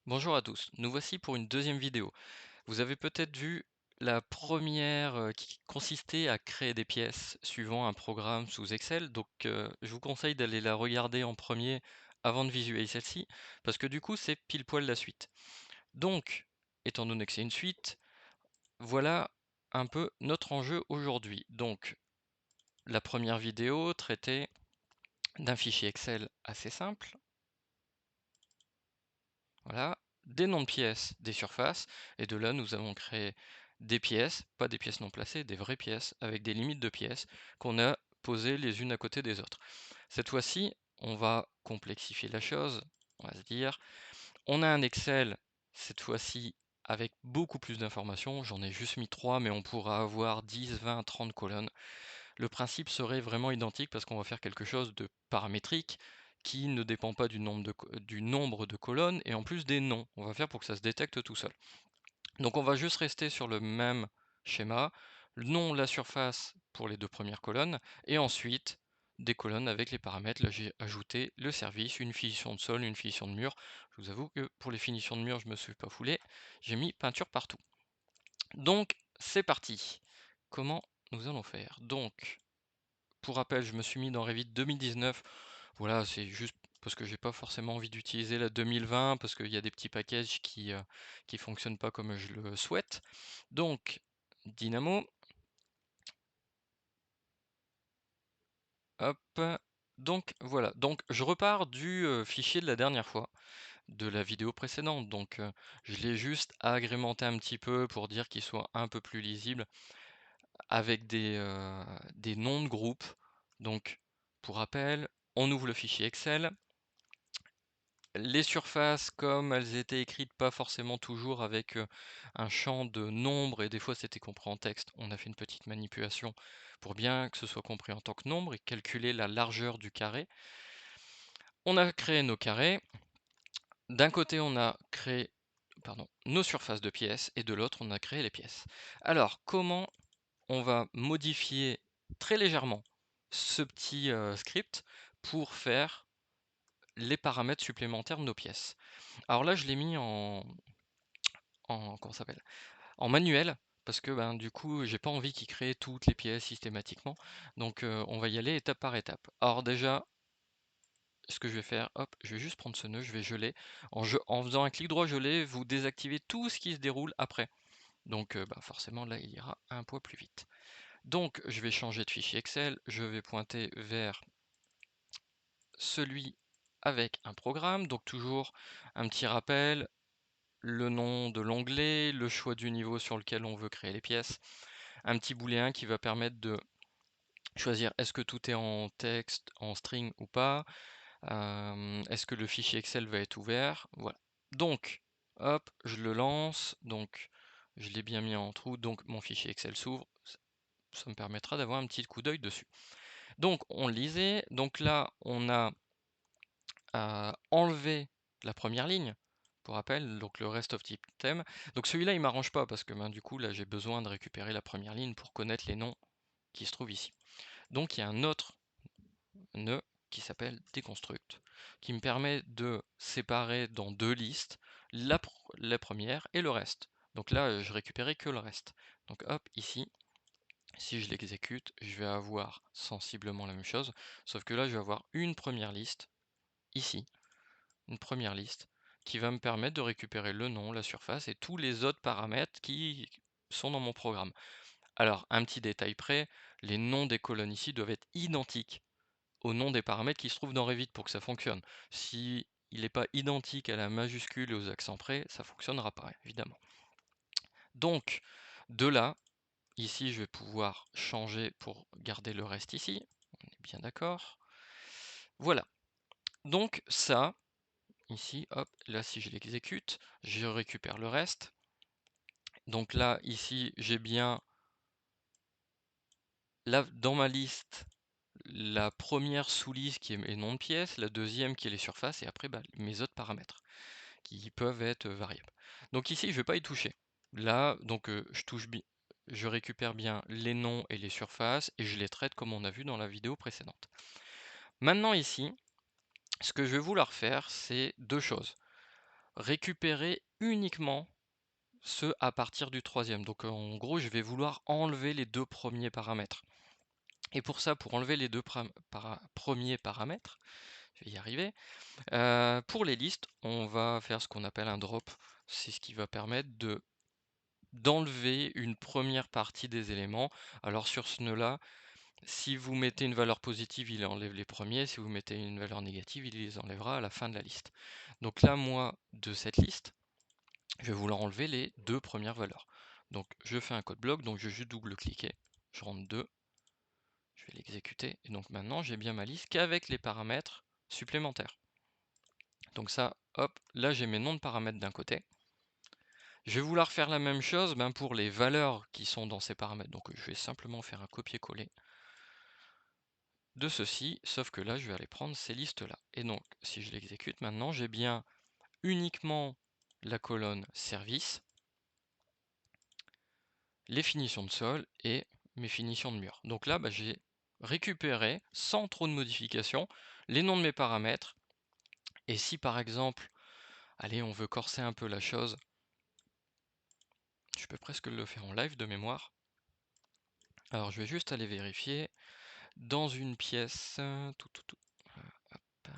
Bonjour à tous, nous voici pour une deuxième vidéo. Vous avez peut-être vu la première qui consistait à créer des pièces suivant un programme sous Excel, donc je vous conseille d'aller la regarder en premier avant de visualiser celle-ci, parce que du coup c'est pile poil la suite. Donc, étant donné que c'est une suite, voilà un peu notre enjeu aujourd'hui. Donc, la première vidéo traitait d'un fichier Excel assez simple, voilà, des noms de pièces, des surfaces, et de là nous avons créé des pièces, pas des pièces non placées, des vraies pièces, avec des limites de pièces qu'on a posées les unes à côté des autres. Cette fois-ci, on va complexifier la chose, on va se dire, on a un Excel, cette fois-ci, avec beaucoup plus d'informations, j'en ai juste mis 3, mais on pourra avoir 10, 20, 30 colonnes. Le principe serait vraiment identique parce qu'on va faire quelque chose de paramétrique qui ne dépend pas du nombre de colonnes et en plus des noms. On va faire pour que ça se détecte tout seul. Donc on va juste rester sur le même schéma, le nom, la surface pour les deux premières colonnes, et ensuite des colonnes avec les paramètres. Là j'ai ajouté le service, une finition de sol, une finition de mur. Je vous avoue que pour les finitions de mur, je me suis pas foulé, j'ai mis peinture partout. Donc c'est parti. Comment nous allons faire? Donc pour rappel, je me suis mis dans Revit 2019. Voilà, c'est juste parce que j'ai pas forcément envie d'utiliser la 2020 parce qu'il y a des petits packages qui fonctionnent pas comme je le souhaite. Donc, Dynamo, hop. Donc voilà, donc je repars du fichier de la dernière fois, de la vidéo précédente. Donc je l'ai juste agrémenté un petit peu pour dire qu'il soit un peu plus lisible avec des noms de groupes. Donc, pour rappel, on ouvre le fichier Excel. Les surfaces, comme elles étaient écrites pas forcément toujours avec, un champ de nombres et des fois c'était compris en texte, on a fait une petite manipulation pour bien que ce soit compris en tant que nombre et calculer la largeur du carré. On a créé nos carrés. D'un côté, on a créé, pardon, nos surfaces de pièces et de l'autre, on a créé les pièces. Alors, comment on va modifier très légèrement ce petit, script pour faire les paramètres supplémentaires de nos pièces? Alors là, je l'ai mis en comment ça s'appelle? En manuel, parce que, ben, du coup, j'ai pas envie qu'il crée toutes les pièces systématiquement. Donc, on va y aller étape par étape. Alors déjà, ce que je vais faire, hop, je vais juste prendre ce nœud, je vais geler. En faisant un clic droit gelé, vous désactivez tout ce qui se déroule après. Donc, bah, forcément, là, il ira un poil plus vite. Donc, je vais changer de fichier Excel, je vais pointer vers celui avec un programme. Donc toujours un petit rappel, le nom de l'onglet, le choix du niveau sur lequel on veut créer les pièces, un petit booléen qui va permettre de choisir est-ce que tout est en texte, en string ou pas, est-ce que le fichier Excel va être ouvert, voilà. Donc, hop, je le lance, donc je l'ai bien mis en trou, donc mon fichier Excel s'ouvre, ça me permettra d'avoir un petit coup d'œil dessus. Donc on lisait, donc là on a enlevé la première ligne, pour rappel, donc le rest of type thème. Donc celui-là, il m'arrange pas parce que ben, du coup, là, j'ai besoin de récupérer la première ligne pour connaître les noms qui se trouvent ici. Donc il y a un autre nœud qui s'appelle deconstruct, qui me permet de séparer dans deux listes la première et le reste. Donc là, je récupérais que le reste. Donc hop, ici, si je l'exécute, je vais avoir sensiblement la même chose, sauf que là, je vais avoir une première liste, ici, une première liste qui va me permettre de récupérer le nom, la surface et tous les autres paramètres qui sont dans mon programme. Alors, un petit détail près, les noms des colonnes ici doivent être identiques aux noms des paramètres qui se trouvent dans Revit pour que ça fonctionne. Si il n'est pas identique à la majuscule et aux accents près, ça ne fonctionnera pas, évidemment. Donc, de là, ici, je vais pouvoir changer pour garder le reste ici. On est bien d'accord. Voilà. Donc ça, ici, hop, là si je l'exécute, je récupère le reste. Donc là, ici, j'ai bien là dans ma liste la première sous-liste qui est mes noms de pièces, la deuxième qui est les surfaces, et après bah, mes autres paramètres qui peuvent être variables. Donc ici, je ne vais pas y toucher. Là, donc je récupère bien les noms et les surfaces et je les traite comme on a vu dans la vidéo précédente. Maintenant ici, ce que je vais vouloir faire, c'est deux choses. récupérer uniquement ceux à partir du troisième. Donc en gros, je vais vouloir enlever les 2 premiers paramètres. Et pour ça, pour enlever les 2 premiers paramètres, je vais y arriver, pour les listes, on va faire ce qu'on appelle un drop. C'est ce qui va permettre d'enlever une première partie des éléments. Alors sur ce nœud-là, si vous mettez une valeur positive, il enlève les premiers. Si vous mettez une valeur négative, il les enlèvera à la fin de la liste. Donc là, moi, de cette liste, je vais vouloir enlever les 2 premières valeurs. Donc je fais un code bloc, donc je vais juste double-cliquer, je rentre 2, je vais l'exécuter, et donc maintenant j'ai bien ma liste qu'avec les paramètres supplémentaires. Donc ça, hop, là j'ai mes noms de paramètres d'un côté. Je vais vouloir faire la même chose pour les valeurs qui sont dans ces paramètres. Donc je vais simplement faire un copier-coller de ceci, sauf que là je vais aller prendre ces listes-là. Et donc si je l'exécute maintenant, j'ai bien uniquement la colonne service, les finitions de sol et mes finitions de mur. Donc là, j'ai récupéré, sans trop de modifications, les noms de mes paramètres. Et si par exemple, allez, on veut corser un peu la chose, je peux presque le faire en live de mémoire. Alors je vais juste aller vérifier dans une pièce, hop,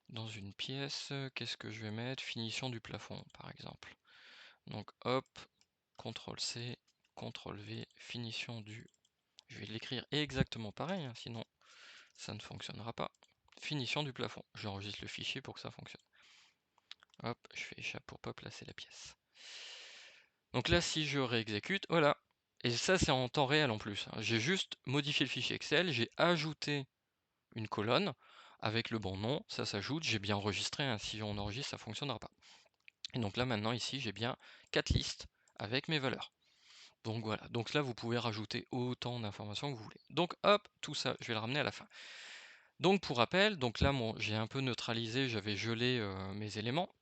dans une pièce, qu'est-ce que je vais mettre? Finition du plafond par exemple. Donc hop, CTRL-C, CTRL-V, finition du... Je vais l'écrire exactement pareil, hein, sinon ça ne fonctionnera pas. Finition du plafond. J'enregistre le fichier pour que ça fonctionne. Hop, je fais échappe pour pas placer la pièce. Donc là, si je réexécute, voilà. Et ça, c'est en temps réel en plus, hein. J'ai juste modifié le fichier Excel, j'ai ajouté une colonne avec le bon nom, ça s'ajoute, j'ai bien enregistré, hein. Si on enregistre, ça ne fonctionnera pas. Et donc là, maintenant, ici, j'ai bien 4 listes avec mes valeurs. Donc voilà, donc là, vous pouvez rajouter autant d'informations que vous voulez. Donc hop, tout ça, je vais le ramener à la fin. Donc pour rappel, donc là j'ai un peu neutralisé, j'avais gelé mes éléments.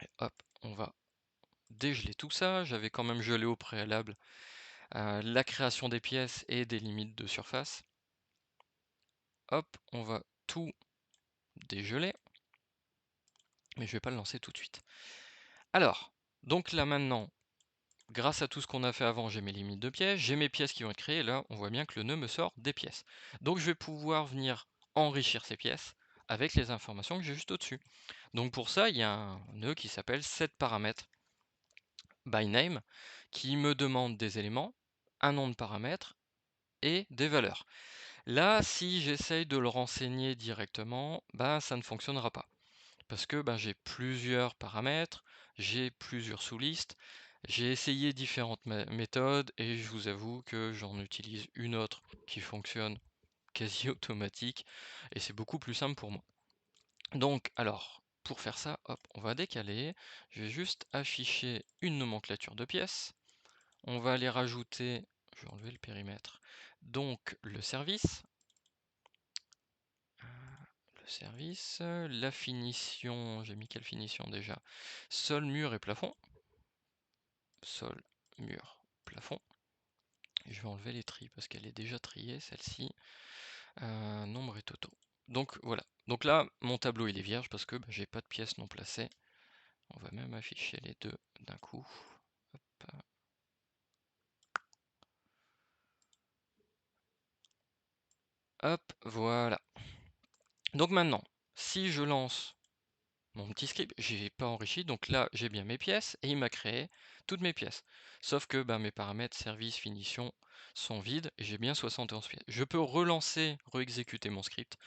Et hop, on va dégeler tout ça. J'avais quand même gelé au préalable la création des pièces et des limites de surface. Hop, on va tout dégeler. Mais je vais pas le lancer tout de suite. Alors, donc là maintenant, grâce à tout ce qu'on a fait avant, j'ai mes limites de pièces, j'ai mes pièces qui vont être créées. Là, on voit bien que le nœud me sort des pièces. Donc je vais pouvoir venir enrichir ces pièces avec les informations que j'ai juste au-dessus. Donc pour ça, il y a un nœud qui s'appelle setParamètres by name qui me demande des éléments, un nom de paramètre et des valeurs. Là, si j'essaye de le renseigner directement, ça ne fonctionnera pas. Parce que j'ai plusieurs paramètres, j'ai plusieurs sous-listes, j'ai essayé différentes méthodes et je vous avoue que j'en utilise une autre qui fonctionne quasi automatique et c'est beaucoup plus simple pour moi. Donc, alors, pour faire ça, hop, on va décaler. Je vais juste afficher une nomenclature de pièces. On va aller rajouter, je vais enlever le périmètre, donc le service, la finition, j'ai mis quelle finition déjà? Sol, mur et plafond. Sol, mur, plafond. Je vais enlever les tris parce qu'elle est déjà triée, celle-ci. Nombre et totaux. Donc voilà. Donc là, mon tableau il est vierge parce que j'ai pas de pièces non placées. On va même afficher les deux d'un coup. Hop. Hop, voilà. Donc maintenant, si je lance mon petit script, j'ai pas enrichi, donc là j'ai bien mes pièces et il m'a créé toutes mes pièces. Sauf que mes paramètres service, finition sont vides et j'ai bien 71 pièces. Je peux relancer, re-exécuter mon script.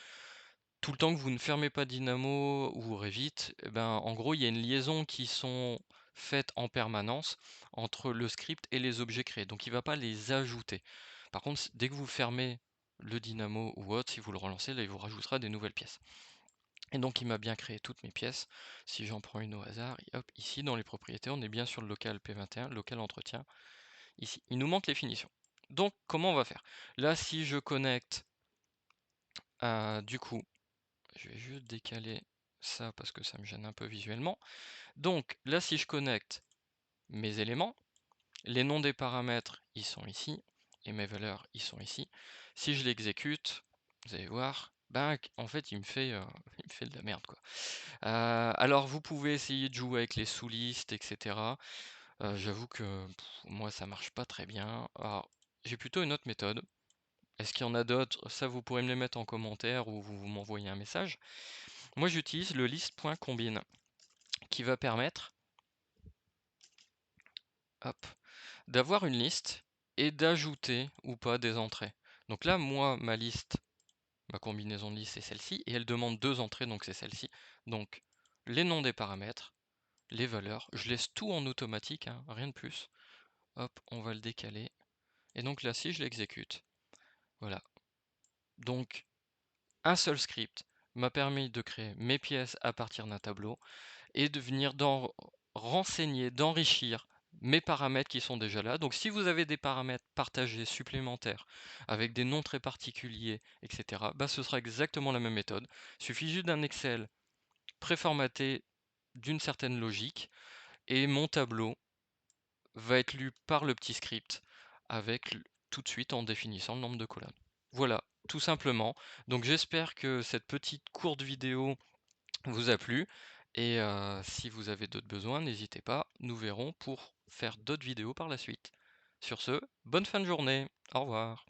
Tout le temps que vous ne fermez pas Dynamo ou Revit, en gros il y a une liaison qui sont faites en permanence entre le script et les objets créés. Donc il ne va pas les ajouter. Par contre, dès que vous fermez le Dynamo ou autre, si vous le relancez, là il vous rajoutera des nouvelles pièces. Et donc il m'a bien créé toutes mes pièces. Si j'en prends une au hasard, hop, ici dans les propriétés, on est bien sur le local P21, local entretien. Ici, il nous manque les finitions. Donc comment on va faire? Là, si je connecte, du coup, je vais juste décaler ça parce que ça me gêne un peu visuellement. Donc là, si je connecte mes éléments, les noms des paramètres, ils sont ici, et mes valeurs, ils sont ici. Si je l'exécute, vous allez voir, Ben, en fait, il me fait de la merde, quoi. Alors vous pouvez essayer de jouer avec les sous-listes et cetera. J'avoue que moi ça marche pas très bien. Alors, j'ai plutôt une autre méthode. Est-ce qu'il y en a d'autres? Ça, vous pourrez me les mettre en commentaire ou vous m'envoyez un message. Moi, j'utilise le list.combine qui va permettre, hop, d'avoir une liste et d'ajouter ou pas des entrées. Donc là, moi, ma combinaison de liste, c'est celle-ci et elle demande 2 entrées, donc c'est celle-ci. Donc les noms des paramètres, les valeurs, je laisse tout en automatique, hein, rien de plus. Hop, on va le décaler. Et donc là, si je l'exécute, voilà. Donc, un seul script m'a permis de créer mes pièces à partir d'un tableau et de venir renseigner, d'enrichir mes paramètres qui sont déjà là. Donc si vous avez des paramètres partagés supplémentaires avec des noms très particuliers, etc., bah, ce sera exactement la même méthode. Il suffit juste d'un Excel préformaté d'une certaine logique et mon tableau va être lu par le petit script avec tout de suite en définissant le nombre de colonnes. Voilà, tout simplement. Donc j'espère que cette petite courte vidéo vous a plu et si vous avez d'autres besoins, n'hésitez pas, nous verrons pour faire d'autres vidéos par la suite. Sur ce, bonne fin de journée, au revoir.